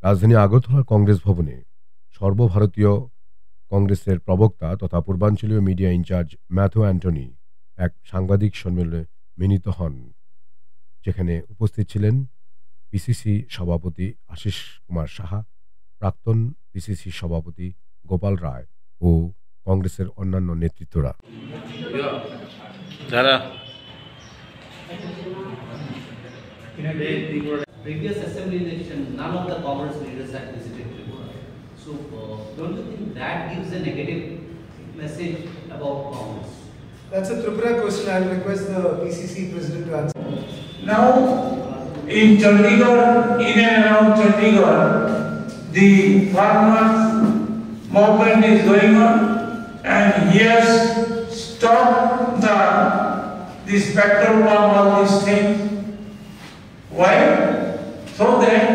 রাজধানী আগরতলার কংগ্রেস ভবনে সর্বভারতীয় কংগ্রেসের প্রবক্তা তথা পূর্বাঞ্চলীয় মিডিয়া ইনচার্জ ম্যাথু অ্যান্টনি এক সাংবাদিক সম্মেলনে মিলিত হন, যেখানে উপস্থিত ছিলেন পিসিসি সভাপতি আশিস কুমার সাহা, প্রাক্তন পিসিসি সভাপতি গোপাল রায় ও কংগ্রেসের অন্যান্য নেতৃত্বরা। যারা previous assembly election, none of the Congress leaders had visited Tripura. So, don't you think that gives a negative message about Congress? That's a Tripura question. I'll request the PCC president to answer. Now, in Chandigarh, in and around Chandigarh, the farmers movement is going on, and he has stopped this petrol pump, all these things. Why? So that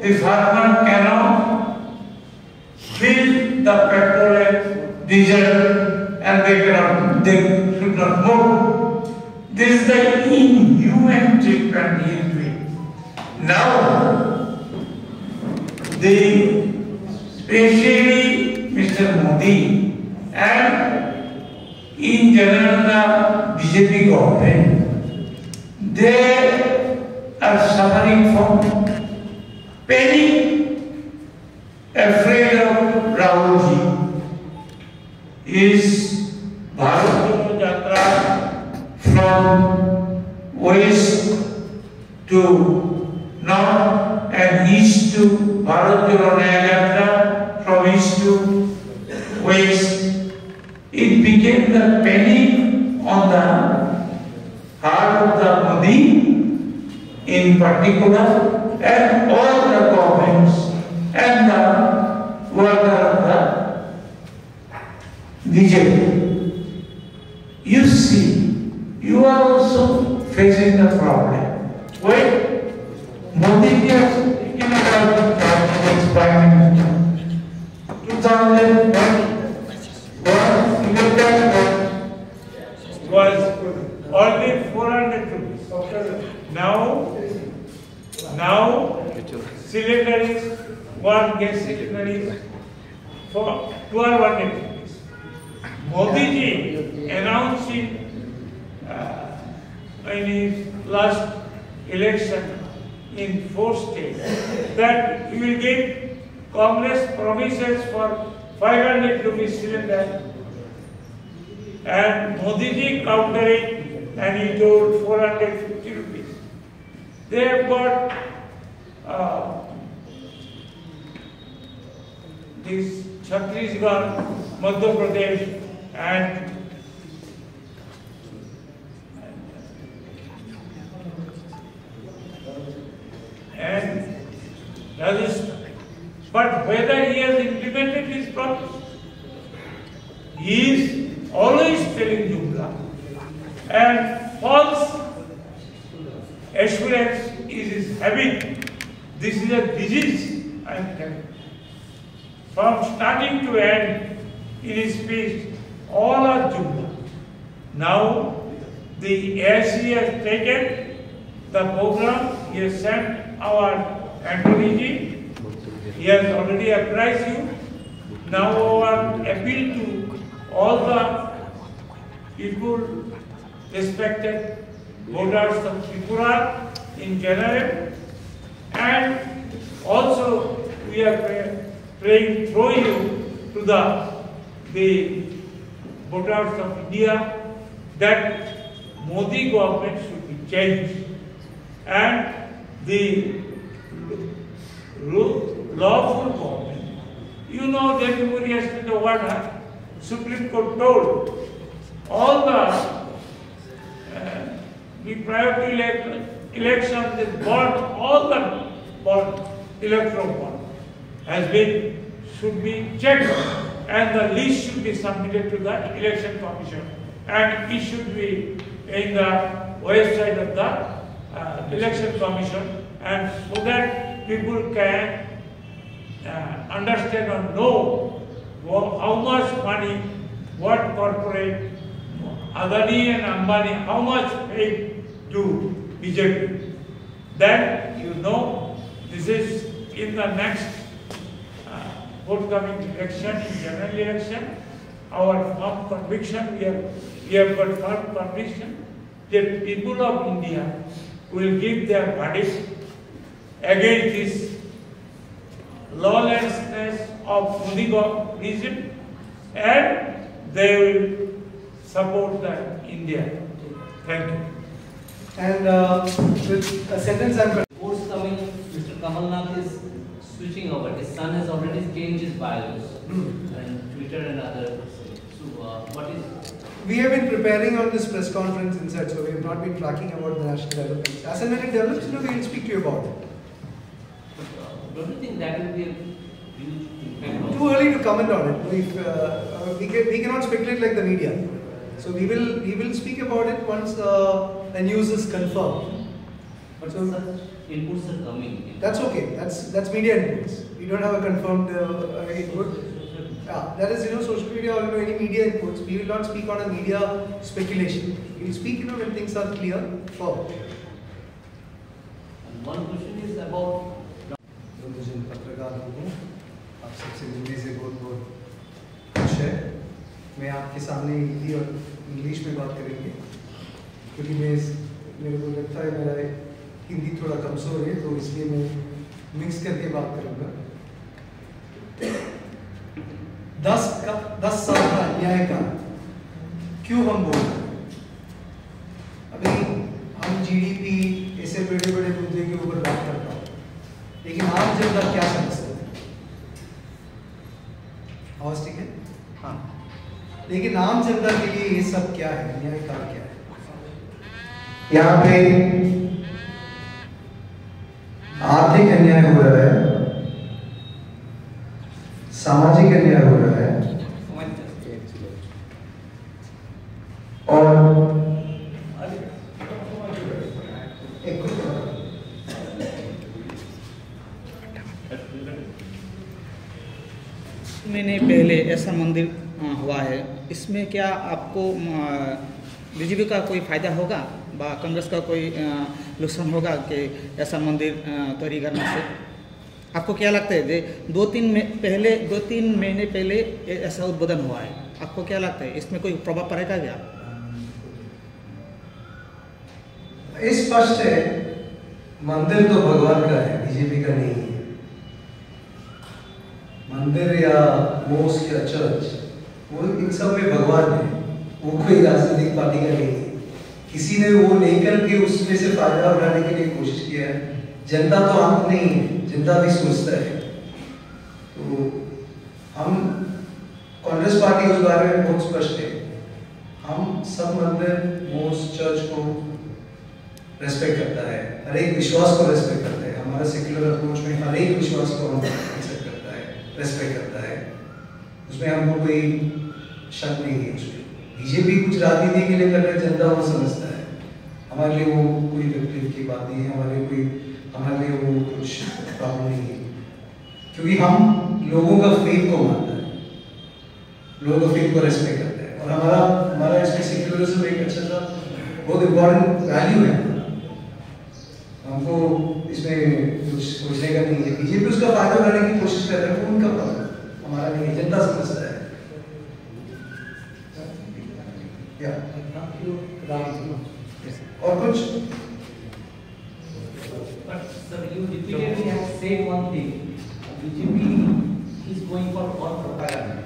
the farmer cannot fill the petrol and diesel, and they should not move. This is the inhuman treatment he is doing. Now, especially Mr. Modi and in general the BJP government, they are suffering from panic, afraid of Rahul Ji. Is Bharat Jodo Yatra from west to north and east to Bharat Jodo Yatra from east to west. It became the panic on the heart of the Modi in particular, and all the governments and the worker of the BJP. You see, you are also facing the problem. Wait, Modi has taken about the next Prime Minister. 2001 was only 400 rupees. Now cylinder is one gas cylinder is for 1200 rupees. Modi ji announced in his last election in 4 states that he will give Congress promises for 500 rupees cylinder, and Modi ji countered it and he told 450 rupees. They have got this Chhattisgarh, Madhya Pradesh and Rajasthan. But whether he has implemented his promise, he is always telling jumla and false assurance is his habit. This is a disease, I am telling you. From starting to end in his speech, all are jumla. Now the AIC has taken the program, he has sent our Antony ji, he has already apprised you. Now our appeal to all the people, respected voters of Tripura in general, and also we are praying through you to the voters of India that Modi government should be changed and the lawful government. You know that yesterday what Supreme Court told all the priority elections that bond, all the bond, electoral bond should be checked, and the list should be submitted to the election commission, and it should be in the website of the election commission, and so that people can understand or know how much money, what corporate, Adani and Ambani, how much paid to BJP. Then you know this is in the next forthcoming election, in general election, our firm conviction, we have got firm conviction that people of India will give their verdict against this lawlessness of Modi regime, and they will support the India. Thank you. And with a sentence I'm Forthcoming, Mr. Kamal Nath is switching over. His son has already changed his bios and Twitter and other. So, what is? We have been preparing on this press conference inside, so we have not been tracking about the national developments. As and when it develops, we will speak to you about it. Don't you think that will be a huge impact? Too early to comment on it. We cannot speculate like the media. So we will speak about it once the news is confirmed. But so, such inputs are coming. That's okay. That's media inputs. We don't have a confirmed input. Yeah, that is social media or any media inputs. We will not speak on a media speculation. We will speak when things are clear. And one question is about. पत्रकार हूँ, आप सबसे मिलने से बहुत खुश है। मैं आपके सामने हिंदी और इंग्लिश में बात करेंगे, क्योंकि मेरे को लगता है मेरा हिंदी थोड़ा कमज़ोर है, तो इसलिए मैं मिक्स करके बात करूँगा। 10 साल का अन्याय का क्यों हम बोल रहे हैं? अभी हम जीडीपी ऐसे बड़े मुद्दे के ऊपर बात करता हूँ, लेकिन आम जनता क्या समझते हैं? आवाज ठीक है? हाँ। लेकिन आम जनता के लिए ये सब क्या है? अन्याय का क्या है? यहाँ पे आर्थिक अन्याय हो रहा है, सामाजिक अन्याय हो रहा है, और महीने पहले ऐसा मंदिर हुआ है, इसमें क्या आपको बीजेपी का कोई फायदा होगा, कांग्रेस का कोई नुकसान होगा कि ऐसा मंदिर तैयारी करने से? आपको क्या लगता है? 2-3 महीने पहले ऐसा उद्बोधन हुआ है, आपको क्या लगता है इसमें कोई प्रभाव पड़ेगा क्या? स्पष्ट है, मंदिर तो भगवान का है, बीजेपी का नहीं है। मंदिर या मोस्क या चर्च, वो इन सब में भगवान है, वो कोई राजनीतिक पार्टी का नहीं है। किसी ने वो लेकर के उसमें से फायदा उठाने के लिए कोशिश किया है। जनता तो अंत नहीं है, जनता भी सोचता है। तो हम कांग्रेस पार्टी उस बारे में बहुत स्पष्ट है। हम सब मंदिर, मोस्क, चर्च को रेस्पेक्ट करता है, हर एक विश्वास को रेस्पेक्ट करता है। हमारा सेक्युलर अप्रोच में हर एक विश्वास को हम एक्सेप्ट करता है, रेस्पेक्ट करता है, उसमें हमको कोई शक नहीं है। उसमें बीजेपी कुछ राजनीति के लिए कर रहे, जनता वो समझता है। हमारे लिए वो कोई तकलीफ की बात नहीं है, हमारे लिए वो कुछ प्रॉब्लम नहीं है, क्योंकि हम लोगों का फेथ को मानते हैं, लोगों का फेथ को रेस्पेक्ट करते हैं, और हमारा इसमें सेक्युलरिज्म एक अच्छा सा बहुत इम्पोर्टेंट वैल्यू है। हमको इसमें कुछ सोचने का नहीं है। बीजेपी उसका फायदा उठाने की कोशिश कर रहे हैं, वो उनका फायदा, हमारा नहीं, जनता समझता है। और कुछ? But sir, you repeatedly have said one thing. BJP is going for all propaganda.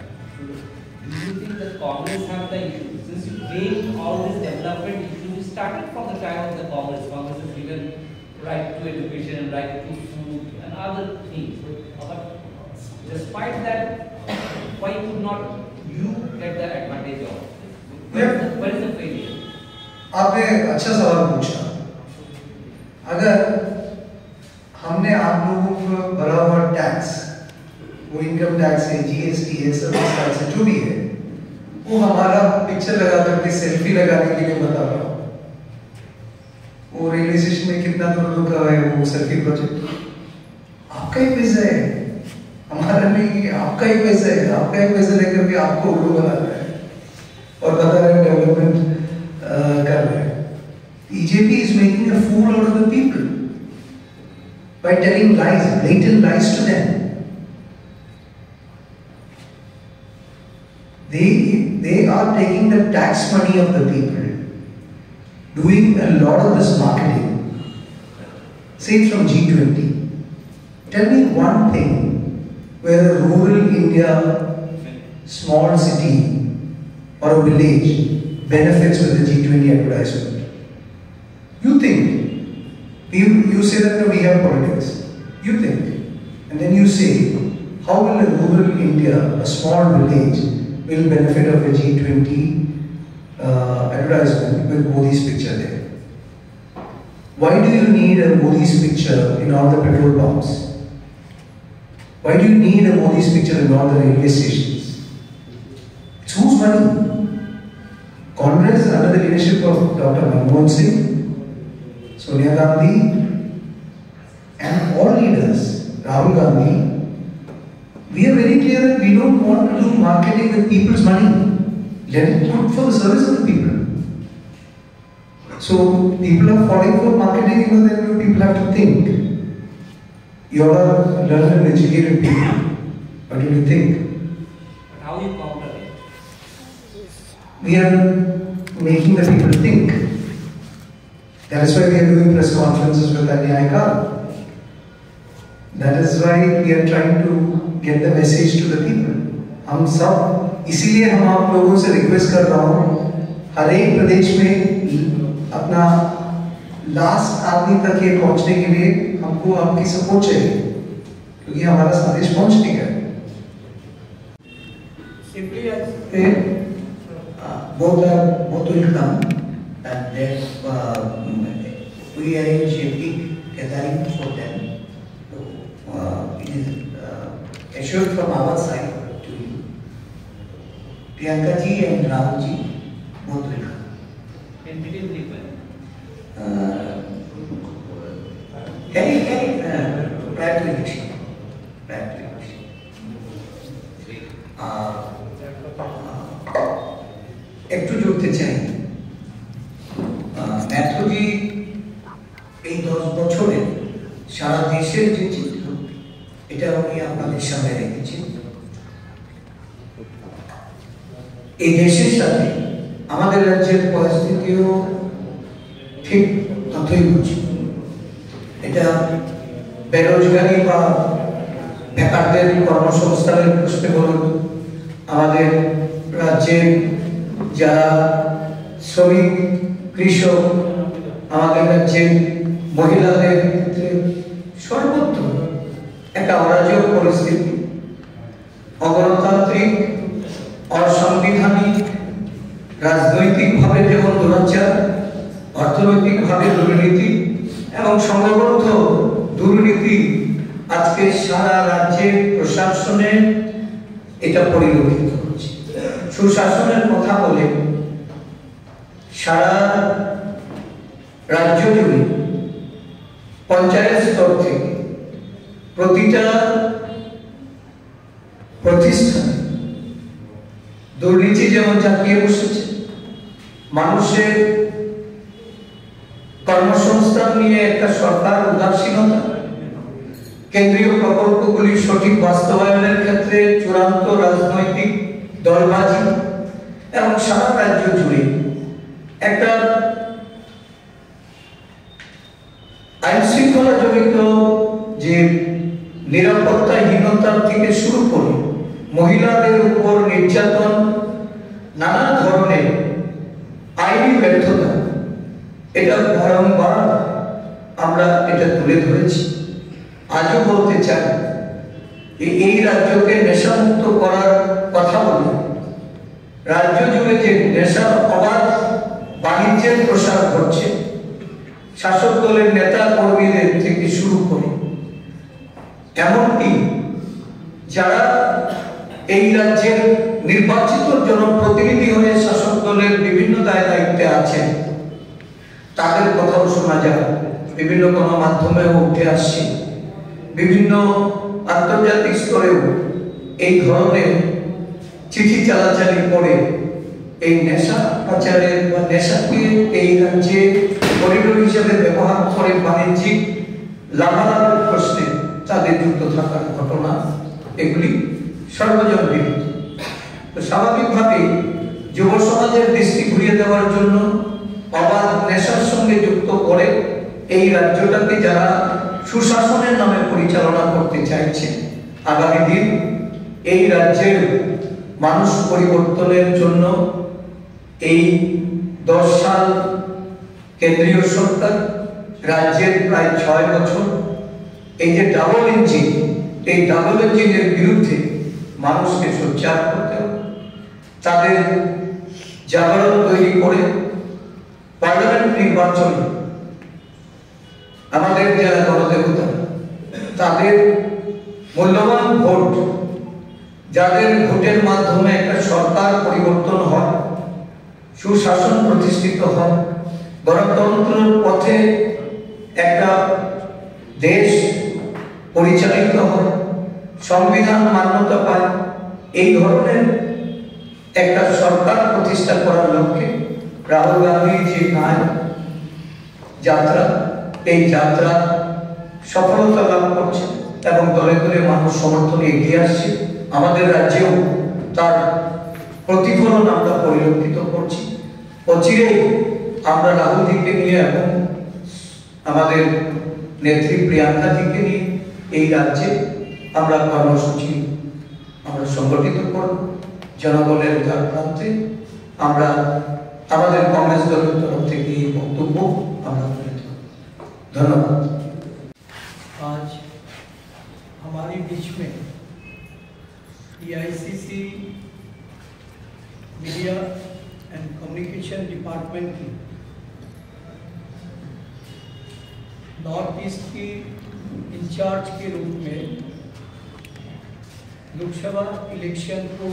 Do you think that Congress have the issue? Since you made all this development issue, you started from the time of the Congress. Congress has given right to education, right to food, and other things. But despite that, why could not you get the advantage of? Where is the failure? आपने अच्छा सवाल पूछा। अगर हमने आप लोगों को भरा हुआ टैक्स, वो इनकम टैक्स है, जीएसटी है, सर्विस टैक्स है, जो भी है, वो हमारा पिक्चर लगा करके सेल्फी लगाने के लिए बता रहा हूँ। वो रेलवे स्टेशन में कितना करोड़ का है वो सेल्फी प्रोजेक्ट, आपका ही पैसा है, हमारा नहीं, आपका ही पैसा है। आपका ही पैसा लेकर के आपको उल्लू बना रहा है और बता रहे हैं डेवलपमेंट कर रहे हैं। BJP is making a fool out of the people by telling lies, blatant lies to them. They are taking the tax money of the people, doing a lot of this marketing, say from G20. Tell me one thing where a rural India, small city or a village benefits with the G20 advertisement. You think, you say that no, we have politics. You think, and then you say, how will a rural India, a small village, will benefit of a G20 advertisement with Modi's picture there? Why do you need a Modi's picture in all the petrol pumps? Why do you need a Modi's picture in all the railway stations? It's whose money? Congress under the leadership of Dr. Manmohan Singh, Sonia Gandhi, and all leaders, Rahul Gandhi, we are very clear that we don't want to do marketing with people's money. Let it work for the service of the people. So people are falling for marketing, then people have to think. You are learned and educated people. What do you think? But how you counter it? We are making the people think. That is why we are doing press conferences with Anyay Kaal. That is why we are trying to get the message to the people. हम सब इसीलिए हम आप लोगों से request कर रहा हूँ, हर एक प्रदेश में अपना लास्ट आदमी तक ये पहुँचने के लिए हमको आपकी सपोर्ट चाहिए, क्योंकि हमारा संदेश पहुँच नहीं गया। Simply as both will come, and then we arrange a big gathering for them. It is assured from our side to you. Priyanka ji and Rahul ji both will come. Can between people? Prior to election. একটু জুড়তে চাই, ম্যাথুজি এই 10 বছরে সারা দেশের যে চিত্র এটা উনি আপনাদের সামনে রেখেছেন। এই দেশের সাথে আমাদের রাজ্যের পরিস্থিতিও ঠিক ততই বুঝি। এটা বেরোজগারি বা বেকারদের কর্মসংস্থানের প্রশ্নে বলুন, আমাদের রাজ্যের যারা শ্রমিক, কৃষক, আমাদের রাজ্যের মহিলাদের ক্ষেত্রে সর্বত্র একটা অরাজক পরিস্থিতি, অগণতান্ত্রিক, অসাংবিধানিক, রাজনৈতিকভাবে যেমন দুরাচার, অর্থনৈতিকভাবে দুর্নীতি এবং সংঘবদ্ধ দুর্নীতি আজকে সারা রাজ্যের প্রশাসনে এটা পরিলক্ষিত হচ্ছে। সুশাসনের কথা বলে সারা রাজ্য জুড়ে পঞ্চায়েত স্তর থেকে প্রতিটা প্রতিষ্ঠানে দুর্নীতি যেমন জাঁকিয়ে বসেছে, মানুষের কর্মসংস্থান নিয়ে একটা সরকার উদাসীনতা, কেন্দ্রীয় প্রকল্পগুলির সঠিক বাস্তবায়নের ক্ষেত্রে চূড়ান্ত রাজনৈতিক দলবাজি এবং সারা রাজ্য জুড়ে একটা আইন শৃঙ্খলা জড়িত যে নিরাপত্তাহীনতার থেকে শুরু করে মহিলাদের উপর নির্যাতন, নানা ধরনের আইনি ব্যর্থতা, এটা বারংবার আমরা এটা তুলে ধরেছি। আজও বলতে চাই এই রাজ্যকে নেশামুক্ত করার কথা বলে রাজ্য জুড়ে যে নেশার অবাধ বাণিজ্যের প্রসার ঘটছে, শাসক দলের নেতা কর্মীদের থেকে শুরু করে এমনকি যারা এই রাজ্যের নির্বাচিত জনপ্রতিনিধি হয়ে শাসক দলের বিভিন্ন দায়িত্বে আছেন, তাদের কথাও শোনা যায়, বিভিন্ন গণমাধ্যমেও উঠে আসছে, বিভিন্ন আন্তর্জাতিক স্তরেও এই ধরনের চিঠি চালাচালি করে এই নেশা পাচারের বা নেশাকে এই রাজ্যে করিডোর হিসেবে ব্যবহার করে বাণিজ্যিক লাভালাভের প্রশ্নে তাদের যুক্ত থাকার ঘটনা এগুলি সর্বজন বিদিত। তো স্বাভাবিকভাবেই যুব সমাজের দৃষ্টি ঘুরিয়ে দেওয়ার জন্য অবাধ নেশার সঙ্গে যুক্ত করে এই রাজ্যটাকে যারা সুশাসনের নামে পরিচালনা করতে চাইছে, আগামী দিন এই রাজ্যের মানুষ পরিবর্তনের জন্য এই 10 সাল কেন্দ্রীয় সরকার, রাজ্যের প্রায় 6 বছর, এই যে ডাবল ইঞ্জিন, এই ডাবল ইঞ্জিনের বিরুদ্ধে মানুষকে সোচ্চার করতে হবে। তাদের জাগরণ তৈরি করে পার্লামেন্ট নির্বাচনে আমাদের যারা গণদেবতা, তাদের মূল্যবান ভোট, যাদের ভোটের মাধ্যমে একটা সরকার পরিবর্তন হয়, সুশাসন প্রতিষ্ঠিত হয়, গণতন্ত্রের পথে একটা দেশ পরিচালিত হয়, সংবিধান মান্যতা পায়, এই ধরনের একটা সরকার প্রতিষ্ঠা করার লক্ষ্যে রাহুল গান্ধীর যে নায়ক যাত্রা, এই যাত্রা সফলতা লাভ করছে এবং দলে দলে মানুষ সমর্থনে এগিয়ে আসছে। আমাদের রাজ্যেও তার প্রতিফলন আমরা পরিলক্ষিত করছি। অচিরেই আমরা রাহুলজিকে নিয়ে এবং আমাদের নেত্রী প্রিয়াঙ্কাজিকে নিয়ে এই রাজ্যে আমরা কর্মসূচি সংগঠিত করব। জনগণের দ্বার প্রান্তে আমরা আমাদের কংগ্রেস দলের তরফ থেকে এই বক্তব্য আমরা করেছি। धन्यवाद। आज हमारे बीच में EICC media and communication department की नॉर्थ ईस्ट की इंचार्ज के रूप में लोकसभा इलेक्शन को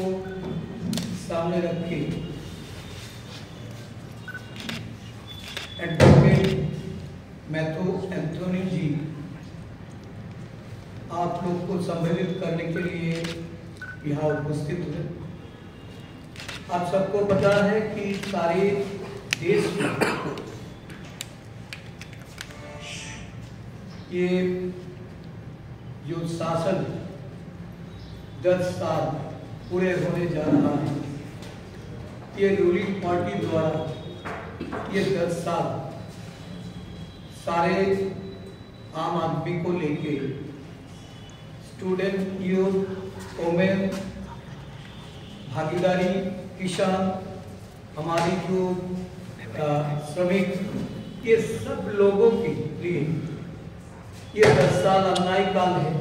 सामने रख के एडवोकेट मैथ्यू एंथोनी जी आप लोग को संबोधित करने के लिए यहाँ उपस्थित हुए। आप सबको पता है कि सारे देश में ये जो शासन 10 साल पूरे होने जा रहा है, ये रूलिंग पार्टी द्वारा ये 10 साल सारे आम आदमी को लेके स्टूडेंट, यूथ, वोमेन, भागीदारी, किसान, हमारी जो श्रमिक, ये सब लोगों के लिए ये 10 साल अन्याय काल है।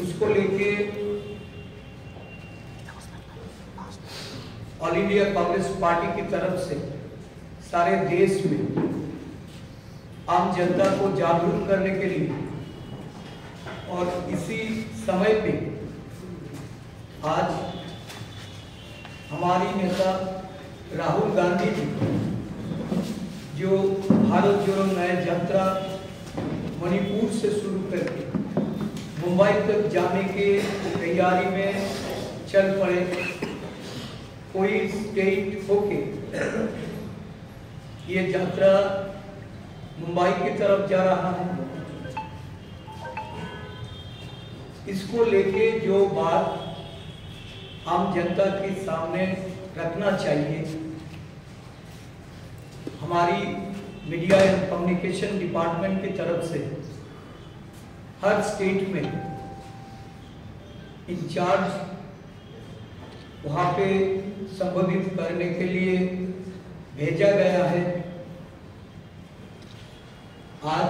उसको लेके ऑल इंडिया कांग्रेस पार्टी की तरफ से सारे देश में आम जनता को जागरूक करने के लिए और इसी समय पे आज हमारी नेता राहुल गांधी जी जो भारत जोड़ो न्याय यात्रा मणिपुर से शुरू करके मुंबई तक जाने के तैयारी में चल पड़े। कोई स्टेट होके ये यात्रा मुंबई की तरफ जा रहा है। इसको लेके जो बात आम जनता के सामने रखना चाहिए, हमारी मीडिया एंड कम्युनिकेशन डिपार्टमेंट की तरफ से हर स्टेट में इंचार्ज वहाँ पे संबोधित करने के लिए भेजा गया है। आज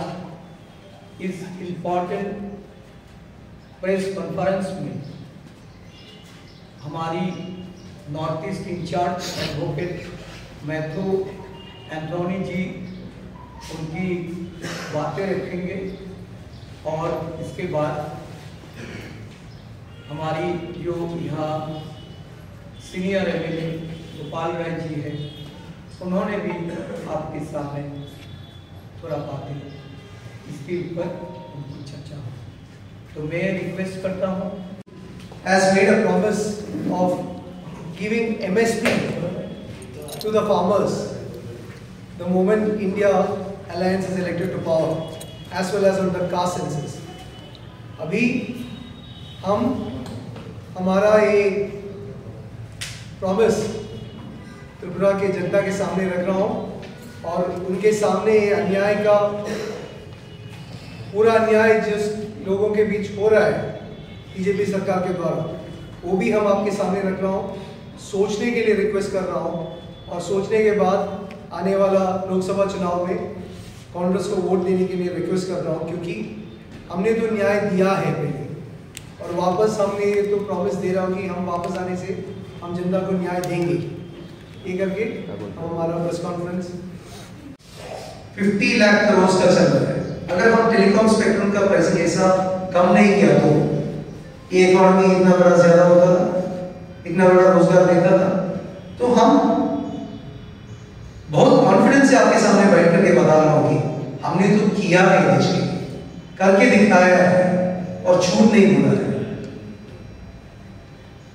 इस इम्पोर्टेंट प्रेस कॉन्फ्रेंस में हमारी north east incharge advocate Matthew Anthony ji उनकी बातें रखेंगे और इसके बाद हमारी जो यहाँ सीनियर एमएलए गोपाल राय जी है, उन्होंने भी आपके सामने थोड़ा बातें इसके ऊपर उनकी चर्चा हो। तो मैं रिक्वेस्ट करता हूँ, has made a promise of giving MSP to the farmers the moment India Alliance is elected to power, as well as on the caste census. अभी हम हमारा ये प्रॉमिस त्रिपुरा के जनता के सामने रख रहा हूँ और उनके सामने अन्याय का पूरा अन्याय जिस लोगों के बीच हो रहा है बीजेपी सरकार के द्वारा, वो भी हम आपके सामने रख रहा हूँ, सोचने के लिए रिक्वेस्ट कर रहा हूँ और सोचने के बाद आने वाला लोकसभा चुनाव में कांग्रेस को वोट देने के लिए रिक्वेस्ट कर रहा हूँ, क्योंकि हमने तो न्याय दिया है पहले और वापस हमने तो प्रॉमिस दे रहा हूँ कि हम वापस आने से हम जनता को न्याय देंगे। ये करके हम हमारा प्रेस कॉन्फ्रेंस 50 लाख करोड़ का चल रहा है। अगर हम टेलीकॉम स्पेक्ट्रम का पैसा कम नहीं किया तो ये इकोनॉमी इतना बड़ा ज्यादा होता था, इतना बड़ा रोजगार देता था। तो हम बहुत कॉन्फिडेंस से आपके सामने बैठ करके बता रहा हूँ कि हमने तो किया है देश के लिए, करके दिखाया है और झूठ नहीं बोला है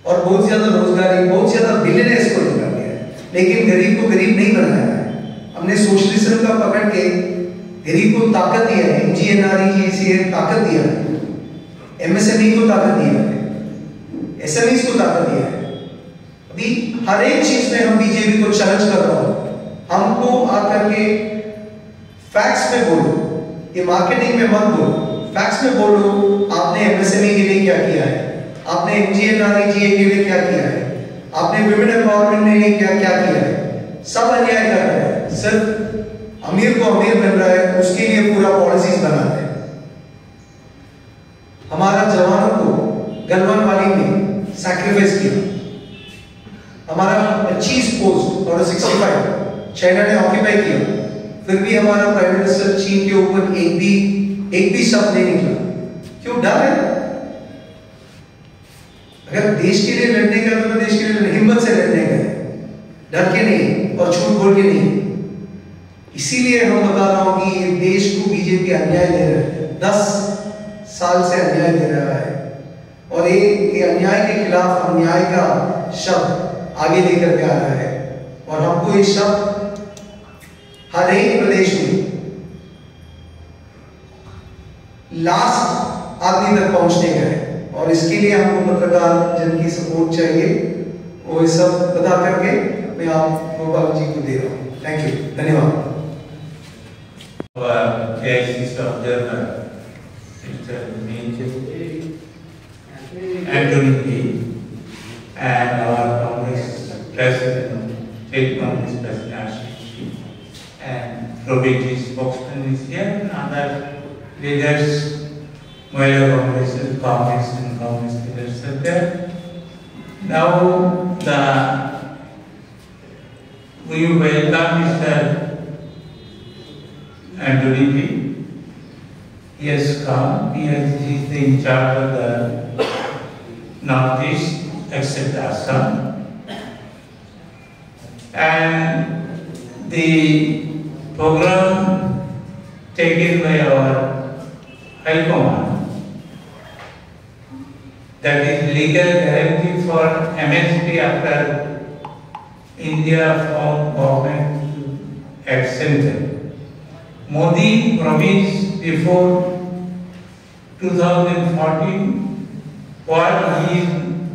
और बहुत ज्यादा रोजगारी, बहुत ज्यादा बिलियनर्स को रोजगार दिया है, लेकिन गरीब को गरीब नहीं बनाया है। हमने सोशलिज्म का पकड़ के गरीब को ताकत दिया है, एनजीएनआरईजीए ताकत दिया है, एमएसएमई को ताकत दिया है, एसएमईज को ताकत दिया है। अभी हर एक चीज में हम बीजेपी को चैलेंज कर रहा हूं, हमको आकर के फैक्ट्स में बोलो, ये मार्केटिंग में मत बोलो, फैक्ट्स में बोलो। आपने एमएसएमई के लिए क्या किया है, आपने एनजीएनआरईजीए के लिए क्या किया है, आपने विमेन एम्पावरमेंट के लिए क्या क्या किया है। सब अन्याय कर रहे हैं, सिर्फ अमीर को अमीर बन रहा है, उसके लिए पूरा पॉलिसीज बनाते हैं। हमारा जवानों को गलवान वाली में सैक्रिफाइस किया, हमारा 25 पोस्ट और 65 चाइना ने ऑक्यूपाई किया, फिर भी हमारा प्राइम मिनिस्टर चीन के ऊपर एक भी शब्द नहीं निकला। क्यों? डर है। अगर देश के लिए लड़ने का तो देश के लिए हिम्मत से लड़ने का, डर के नहीं और झूठ बोल के नहीं। इसीलिए हम बता रहा हूं कि ये देश को बीजेपी अन्याय दे रहा है, 10 साल से अन्याय दे रहा है और ये अन्याय के खिलाफ हम न्याय का शब्द आगे लेकर के आ रहा है और हमको ये शब्द हर एक प्रदेश में लास्ट आदमी तक पहुंचने का है और इसके लिए हमको पत्रकार जन की सपोर्ट चाहिए। वो ये सब बता करके मैं आप गोपाल जी को दे रहा हूँ। थैंक यू, धन्यवाद। Anthony P. and our Congress President, State Congress President, and Robert spokesman is here, and other leaders, Mahila Congress and Congress leaders are there. Now we welcome Mr. Anthony P. He has come. He is the in charge of the Northeast, except Assam, and the program taken by our High Command, that is legal guarantee for MSP after India found government at center. Modi promised before 2014 what he is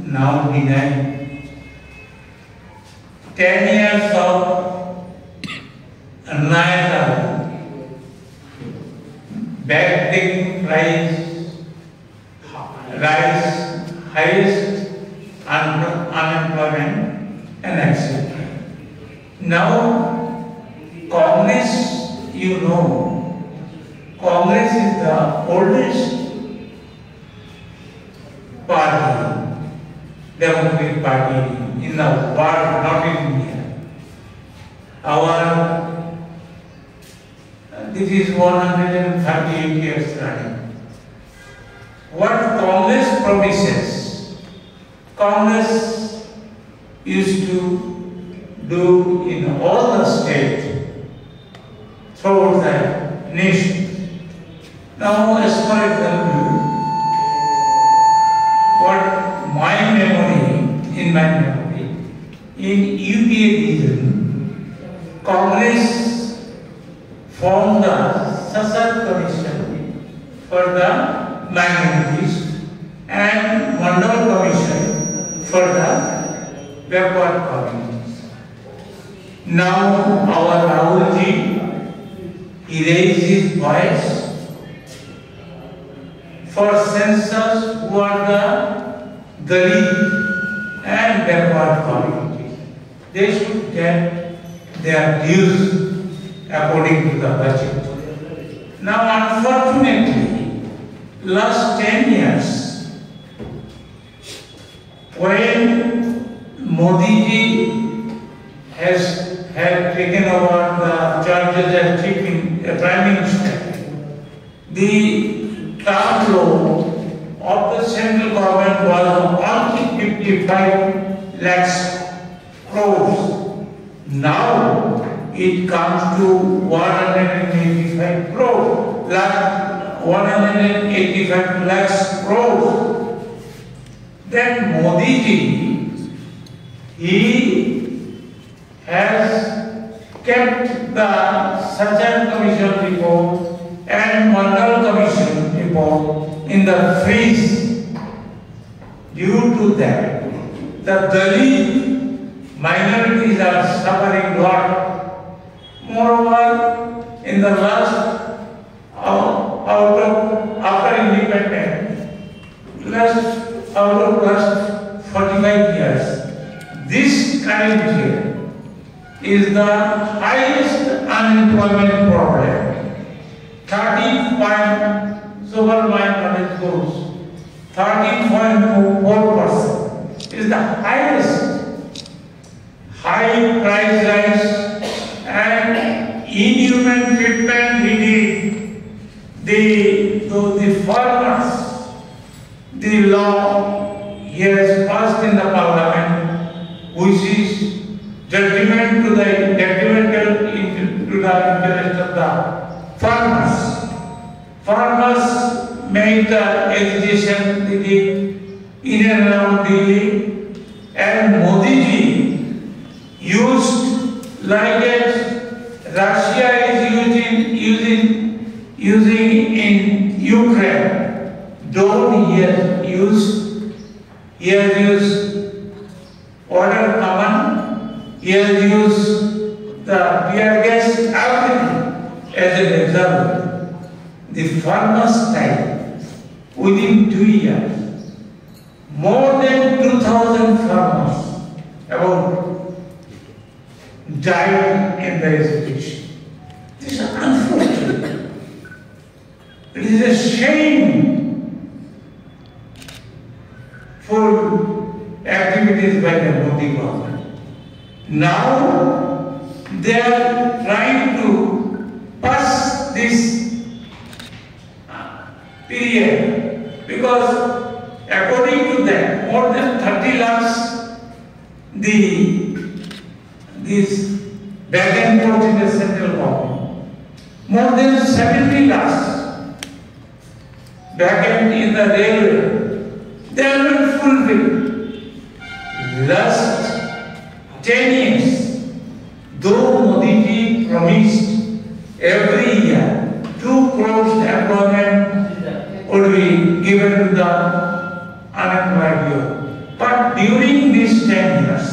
now denying. 10 years of unrivaled backtaking price, rise, highest unemployment and etc. Now Congress, you know, Congress is the oldest party, democratic party in the world, not in India. This is 138 years running. What Congress promises, Congress used to do in all the states throughout the nation. Now, as for example, what my memory, in UPA region, Congress formed the Sasad Commission voice for censors who are the Dalit and backward communities. They should get their dues according to the budget. Now, unfortunately, last 10 years, when Modi ji had taken over the charges as Chief Prime Minister, the term loan of the central government was only 55 lakhs crores. Now it comes to 185 crores, 185 lakhs crores. Then Modi ji, he has kept the Sajjan Commission report and Mandal Commission report in the freeze. Due to that, the Dalit minorities are suffering a lot. Moreover, in the last, after independence, out of last 45 years, this current year is the highest unemployment problem. 13.4% is the highest. High price rise and inhuman treatment he did the farmers. The law he has passed in the parliament, which is detrimental to the interest of the farmers. Farmers made the agitation in and around Delhi, and Modi ji used like as Russia is using in Ukraine. Don't he has used water cannon, he has used the tear gas, everything as an example. The farmers died within 2 years. More than 2,000 farmers about died in the execution. This is unfortunate. It is a shame for activities by the Modi government. Now they are trying to pass this period because according to them, more than 30 lakhs this back and forth in the central government, more than 70 lakhs back end in the railway, they are not fulfilled. Last 10 years, though Modi ji promised every year 2 crores employment would be given to the unemployed youth, but during these 10 years,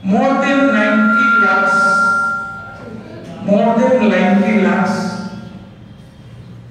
more than